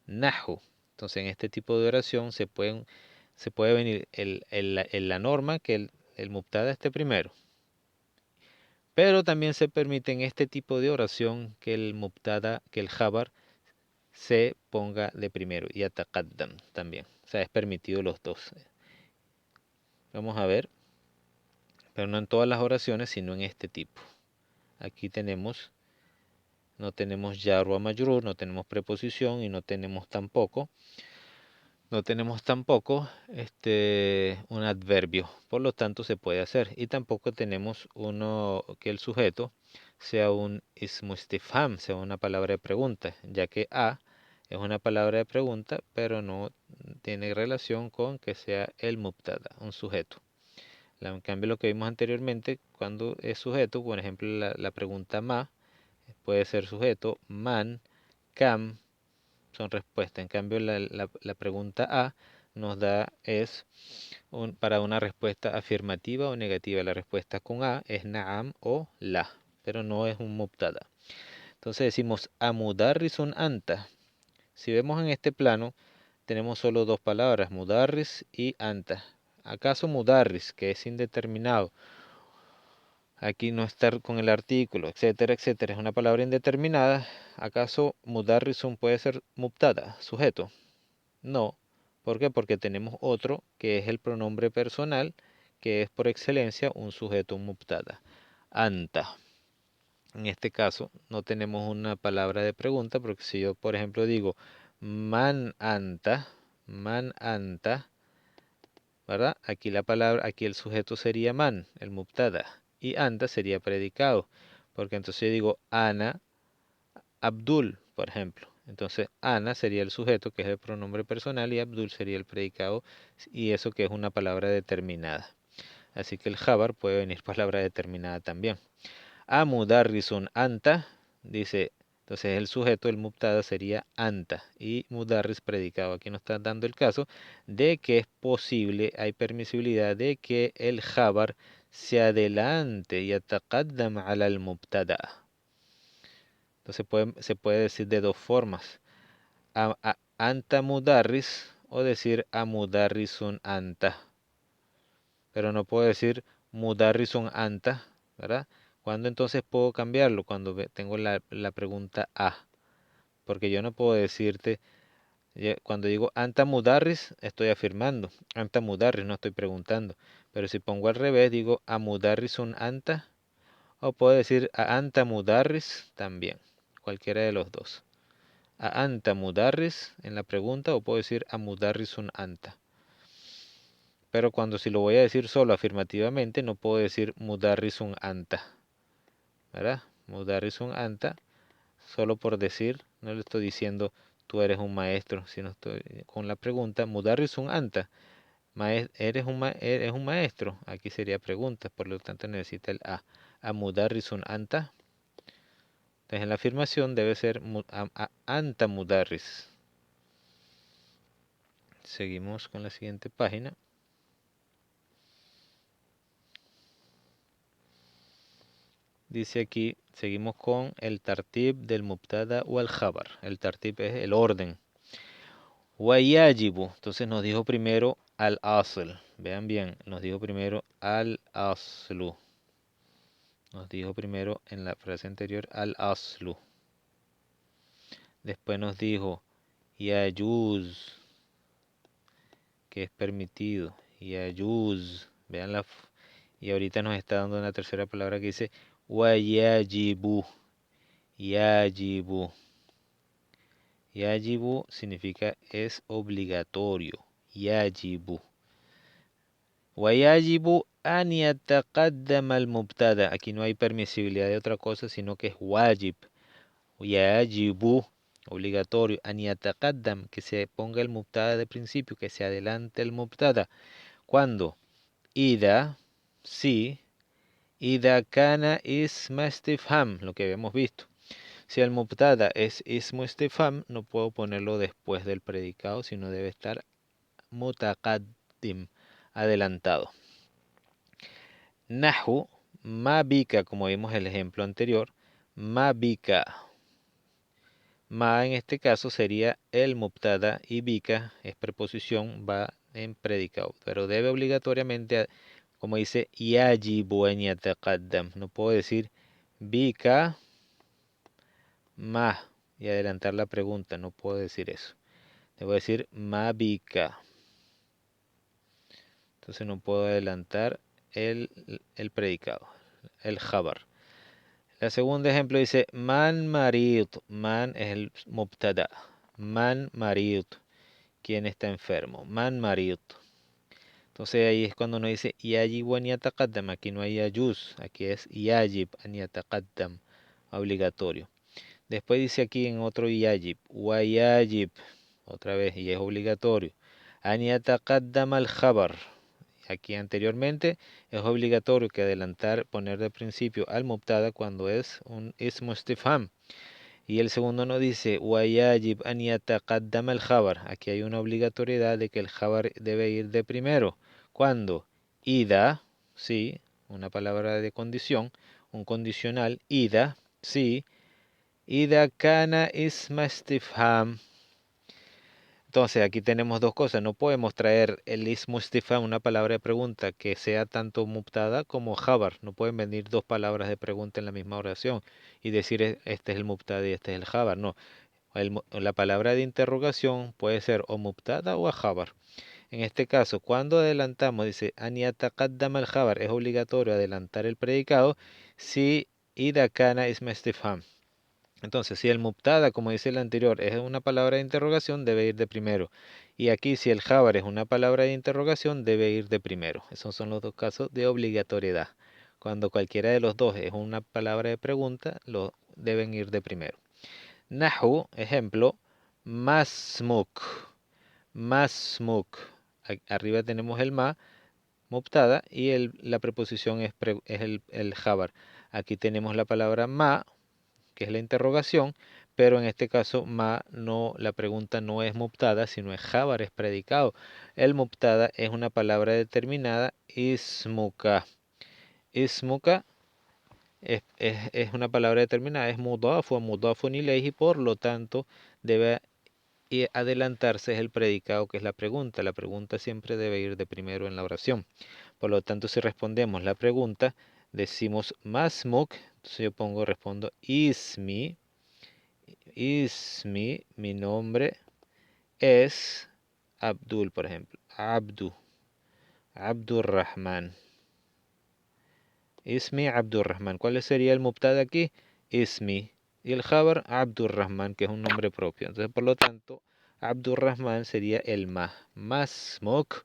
Nahu. Entonces en este tipo de oración se puede venir la norma que el mubtada esté primero. Pero también se permite en este tipo de oración que el mubtada, que el khabar se ponga de primero. Y ataqaddam también. O sea, es permitido los dos. Vamos a ver. Pero no en todas las oraciones, sino en este tipo. Aquí no tenemos jar o majrur, no tenemos preposición y no tenemos tampoco un adverbio, por lo tanto se puede hacer. Y tampoco tenemos que el sujeto sea un ismu istifham, sea una palabra de pregunta, ya que a es una palabra de pregunta, pero no tiene relación con que sea el mubtada, un sujeto. En cambio, lo que vimos anteriormente, cuando es sujeto, por ejemplo, la pregunta ma puede ser sujeto, man, kam, son respuestas. En cambio, la pregunta A nos da para una respuesta afirmativa o negativa. La respuesta con A es na'am o la, pero no es un mubtada. Entonces decimos amudarrisun anta. Si vemos en este plano, tenemos solo dos palabras, mudarris y anta. ¿Acaso mudarris, que es indeterminado, aquí no estar con el artículo, etcétera, etcétera, es una palabra indeterminada? ¿Acaso mudarrisun puede ser mubtada, sujeto? No. ¿Por qué? Porque tenemos otro que es el pronombre personal, que es por excelencia un sujeto mubtada. Anta. En este caso no tenemos una palabra de pregunta, porque si yo, por ejemplo, digo man anta, ¿verdad? Aquí el sujeto sería man, el mubtada, y anta sería predicado, porque entonces yo digo ana Abdul, por ejemplo. Entonces, Ana sería el sujeto, que es el pronombre personal, y Abdul sería el predicado, y eso que es una palabra determinada. Así que el Jabar puede venir palabra determinada también. Mudarrisun anta, dice, entonces el sujeto, el mubtada, sería anta, y mudarris predicado. Aquí nos está dando el caso de que es posible, hay permisibilidad de que el Jabar se adelante y ataqaddam ala al mubtada. Entonces se puede decir de dos formas. Anta mudarris o decir a mudarrisun anta. Pero no puedo decir mudarrisun anta, ¿verdad? ¿Cuándo entonces puedo cambiarlo? Cuando tengo la pregunta a. Porque yo no puedo decirte Cuando digo anta mudarris, estoy afirmando. Anta mudarris, no estoy preguntando. Pero si pongo al revés, digo a mudarrisun anta. O puedo decir a anta mudarris también. Cualquiera de los dos. A anta mudarris en la pregunta o puedo decir a mudarrisun anta. Pero cuando si lo voy a decir solo afirmativamente, no puedo decir mudarrisun anta. ¿Verdad? Mudarrisun anta. Solo por decir, no le estoy diciendo tú eres un maestro, sino estoy con la pregunta, mudarrisun anta, eres un maestro, aquí sería pregunta, por lo tanto necesita el a mudarrisun anta. Entonces en la afirmación debe ser anta mudarris. Seguimos con la siguiente página. Dice aquí, seguimos con el tartib del mubtada o al khabar. El tartib es el orden. Wayajibu, entonces nos dijo primero al asl. Vean bien, nos dijo primero al aslu. Nos dijo primero en la frase anterior al aslu. Después nos dijo yajuz, que es permitido. Yajuz, vean y ahorita nos está dando una tercera palabra que dice wayajibu. Yajibu. Yajibu significa es obligatorio. Yajibu. Wayajibu an yataqaddama al mubtada. Aquí no hay permisibilidad de otra cosa, sino que es wajib. Yajibu, obligatorio. An yataqaddam, que se ponga el mubtada de principio, que se adelante el mubtada. ¿Cuándo? Ida, sí. Ida kana isma istifham, lo que habíamos visto. Si el mubtada es ismu istifham, no puedo ponerlo después del predicado, sino debe estar mutaqaddim, adelantado. Nahu, ma bika, como vimos el ejemplo anterior, ma bika. Ma en este caso sería el mubtada y bika es preposición, va en predicado, pero debe obligatoriamente, como dice, yajibu an yataqaddam. No puedo decir bika ma y adelantar la pregunta, no puedo decir eso. Debo decir ma bika. Entonces no puedo adelantar el predicado, el jabar. La segunda ejemplo dice man marid. Man es el mubtada. Man marid. ¿Quién está enfermo? Man marid. Entonces ahí es cuando uno dice yajib an yataqaddam. Aquí no hay yajuz. Aquí es yajib an yataqaddam. Obligatorio. Después dice aquí en otro yajib. Wa yajib. Otra vez. Y es obligatorio. An yataqaddam al khabar. Aquí anteriormente es obligatorio que adelantar, poner de principio al mubtada cuando es un ismu istifham. Y el segundo nos dice, wayajib an yataqaddam al khabar. Aquí hay una obligatoriedad de que el khabar debe ir de primero. ¿Cuándo? Ida, sí, una palabra de condición, un condicional, ida, sí. Ida kana isma istifham. Entonces aquí tenemos dos cosas. No podemos traer el ismu istifham, una palabra de pregunta que sea tanto mubtada como jabar. No pueden venir dos palabras de pregunta en la misma oración y decir este es el mubtada y este es el jabar. No, la palabra de interrogación puede ser o mubtada o a jabar. En este caso, cuando adelantamos, dice an yataqaddam al jabar, es obligatorio adelantar el predicado si ida kana isma istifham. Entonces, si el mubtada, como dice el anterior, es una palabra de interrogación, debe ir de primero. Y aquí, si el jabar es una palabra de interrogación, debe ir de primero. Esos son los dos casos de obligatoriedad. Cuando cualquiera de los dos es una palabra de pregunta, deben ir de primero. Nahu, ejemplo, masmuk. Masmuk. Arriba tenemos el ma, mubtada, y la preposición es el jabar. Aquí tenemos la palabra ma, que es la interrogación, pero en este caso la pregunta no es mubtada, sino es jabar, es predicado. El mubtada es una palabra determinada, ismuka. Ismuka es una palabra determinada, es mudafu, mudafun ilayhi, por lo tanto debe adelantarse es el predicado, que es la pregunta. La pregunta siempre debe ir de primero en la oración. Por lo tanto, si respondemos la pregunta, decimos masmuk, entonces yo respondo ismi, mi nombre es Abdul, por ejemplo. Abdurrahman. Ismi Abdurrahman. ¿Cuál sería el mubtada aquí? Ismi. Y el khabar Abdurrahman, que es un nombre propio. Entonces, por lo tanto, Abdurrahman sería el masmuk,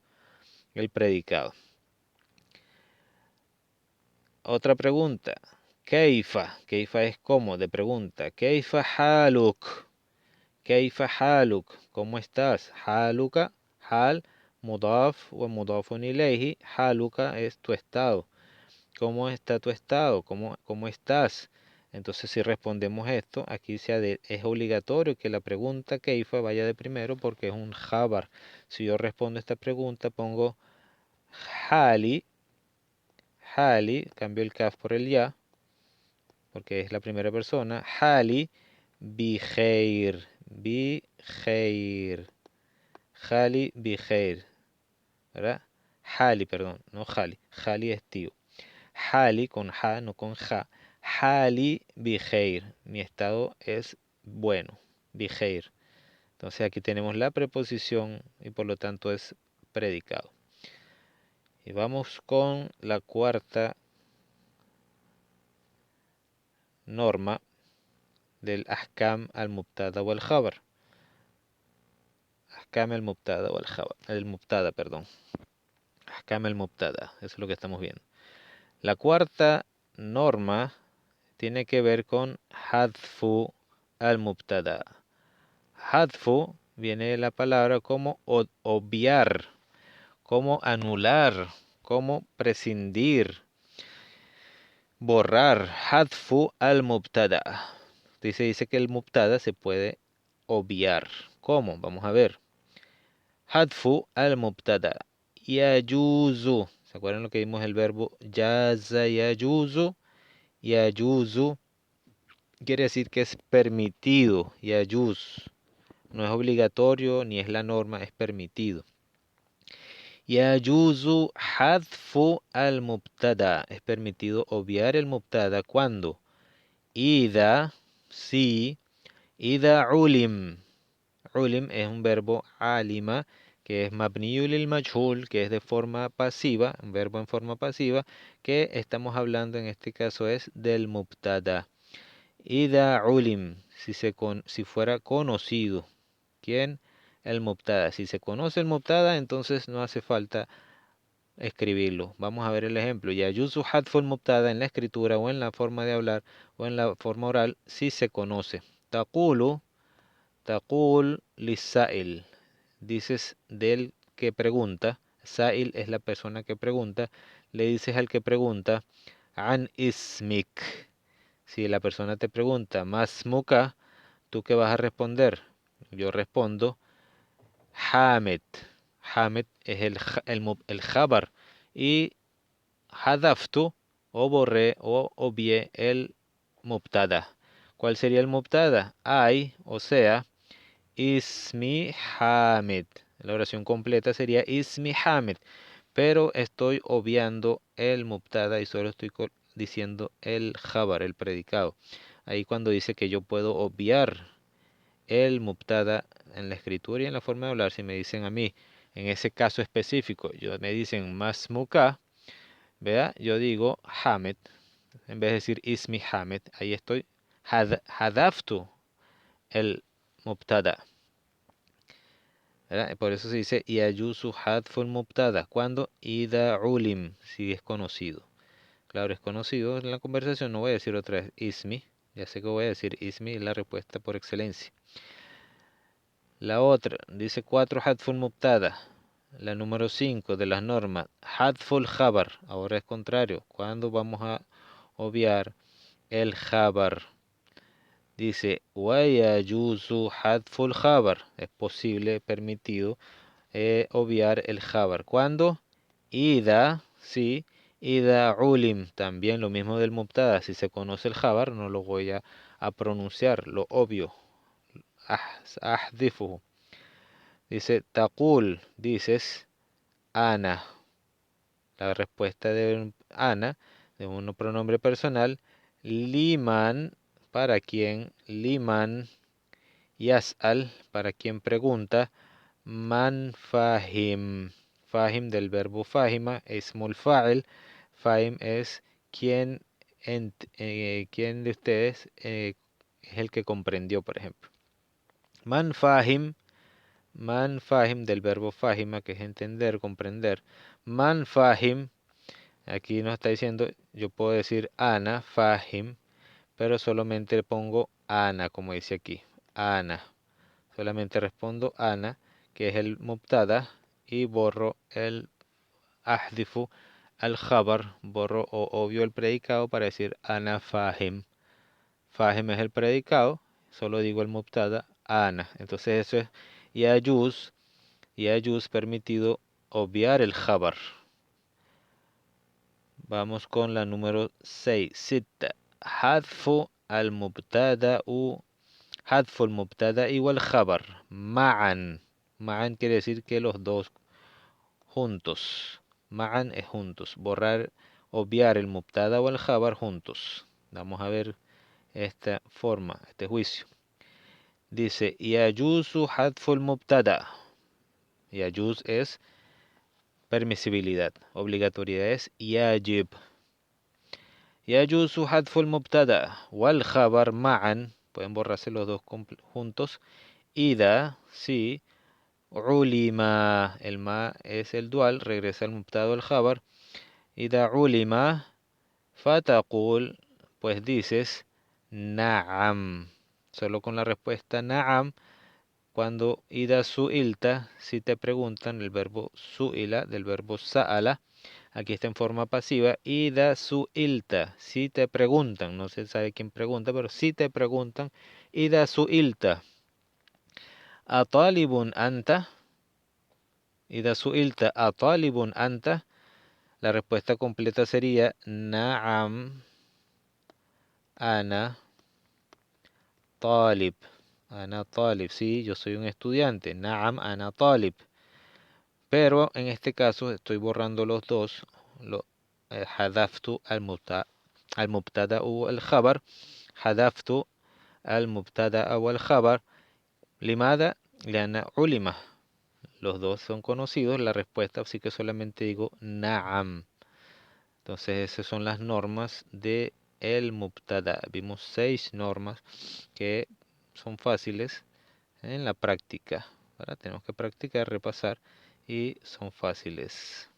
el predicado. Otra pregunta. Keifa. Keifa es cómo, de pregunta. Keifa haluk. Keifa haluk. ¿Cómo estás? Haluka. Hal. Mudaf o mudafun ilayhi. Haluka es tu estado. ¿Cómo está tu estado? ¿Cómo estás? Entonces, si respondemos esto, aquí es obligatorio que la pregunta keifa vaya de primero porque es un jabar. Si yo respondo esta pregunta, pongo hali. Hali, cambio el kaf por el ya, porque es la primera persona. Hali biheir. Biheir. Hali biheir. ¿Verdad? Hali, perdón, no Hali. Hali es tío. Hali con ja, no con ja. Hali biheir. Mi estado es bueno. Biheir. Entonces aquí tenemos la preposición y por lo tanto es predicado. Y vamos con la cuarta norma del ahkam al-mubtada o al-khabar. Ahkam al-mubtada o al-khabar. El mubtada, perdón. Ahkam al-mubtada. Eso es lo que estamos viendo. La cuarta norma tiene que ver con hadfu al-mubtada. Hadfu viene de la palabra como obviar, como anular, como prescindir, borrar. Hadfu al-mubtada. Dice que el mubtada se puede obviar. ¿Cómo? Vamos a ver. Hadfu al-mubtada. Yajuzu. ¿Se acuerdan lo que vimos el verbo yaza yajuzu? Yajuzu quiere decir que es permitido. Yajuz. No es obligatorio ni es la norma, es permitido. Yajuzu hadfu al-mubtada. Es permitido obviar el mubtada cuando ida, si, ida ulim. Ulim es un verbo alima, que es mabniyu lil majhul, que es de forma pasiva, un verbo en forma pasiva, que estamos hablando en este caso es del mubtada. Ida ulim, si fuera conocido. ¿Quién? El mubtada. Si se conoce el mubtada, entonces no hace falta escribirlo. Vamos a ver el ejemplo. Yajuzu hadful mubtada en la escritura o en la forma de hablar o en la forma oral si se conoce. Taqulu, taqul lisail. Dices del que pregunta. Sa'il es la persona que pregunta. Le dices al que pregunta an ismik. Si la persona te pregunta masmuka, ¿tú qué vas a responder? Yo respondo Hamed. Hamed es el jabar. Y hadaftu o borré o obvié el mubtada. ¿Cuál sería el mubtada? Ay, o sea, Ismi Hamed. La oración completa sería Ismi Hamed. Pero estoy obviando el mubtada y solo estoy diciendo el jabar, el predicado. Ahí cuando dice que yo puedo obviar el mubtada en la escritura y en la forma de hablar, si me dicen a mí, en ese caso específico, me dicen masmuka, ¿vea? Yo digo Hamed, en vez de decir Ismi Hamed, ahí estoy hadaftu el mubtada. ¿Verdad? Por eso se dice Yayusu hadful mubtada, cuando ida ulim, si es conocido. Claro, es conocido en la conversación, no voy a decir otra vez Ismi, ya sé que voy a decir Ismi, es la respuesta por excelencia. La otra, dice 4 hadful mubtada. La número 5 de las normas, hadful jabar. Ahora es contrario. ¿Cuándo vamos a obviar el jabar? Dice, wayajuzu hadful jabar. Es posible, permitido, obviar el jabar. ¿Cuándo? Ida, sí. Ida ulim. También lo mismo del mubtada. Si se conoce el jabar, no lo voy a pronunciar, lo obvio. Ahdifuhu. Dice, taqul, dices, ana. La respuesta de ana, de un pronombre personal, liman, para quien, liman, yas'al, para quien pregunta, Man fahim. Fahim del verbo fahima, ismul fa'il. Fahim es quien, quien de ustedes es el que comprendió, por ejemplo. Man fahim. Man fahim del verbo fahima, que es entender, comprender. Man fahim, aquí nos está diciendo, yo puedo decir ana fahim, pero solamente le pongo ana, como dice aquí. Ana. Solamente respondo ana, que es el mubtada, y borro el ahdifu al khabar, borro o obvio el predicado para decir ana fahim. Fahim es el predicado, solo digo el mubtada, ana. Entonces eso es yajuz, yajuz permitido obviar el khabar. Vamos con la número 6. Sitta. Hadfu al mubtada u hadfu al mubtada igual khabar. Ma'an. Ma'an quiere decir que los dos juntos. Ma'an es juntos. Borrar, obviar el mubtada o el khabar juntos. Vamos a ver esta forma, este juicio. Dice, yajuzu hadfu al mubtada. Yajuz es permisibilidad. Obligatoriedad es yajib. يجوز حذف المبتدأ والخبر معا. Pueden borrarse los dos juntos. إذا si علم. El ma es el dual. Regresa al mubtada al khabar. إذا علم فتقول. Pues dices نعم. Solo con la respuesta نعم. Cuando إذا سئلت. Si te preguntan el verbo سئل del verbo سأل. Aquí está en forma pasiva. Ida suilta. Si te preguntan. No se sabe quién pregunta, pero si te preguntan. Ida suilta. Atalibun anta. Ida suilta. Atalibun anta. La respuesta completa sería Naam. Ana. Talib. Ana talib. Sí, yo soy un estudiante. Naam, ana talib. Pero en este caso estoy borrando los dos. Hadaftu al mubtada o al khabar. حذفت المبتدأ والخبر. لماذا؟ لأن علم. Los dos son conocidos, la respuesta, así que solamente digo na'am. Entonces esas son las normas de el mubtada. Vimos 6 normas que son fáciles en la práctica. Ahora tenemos que practicar, repasar y son fáciles.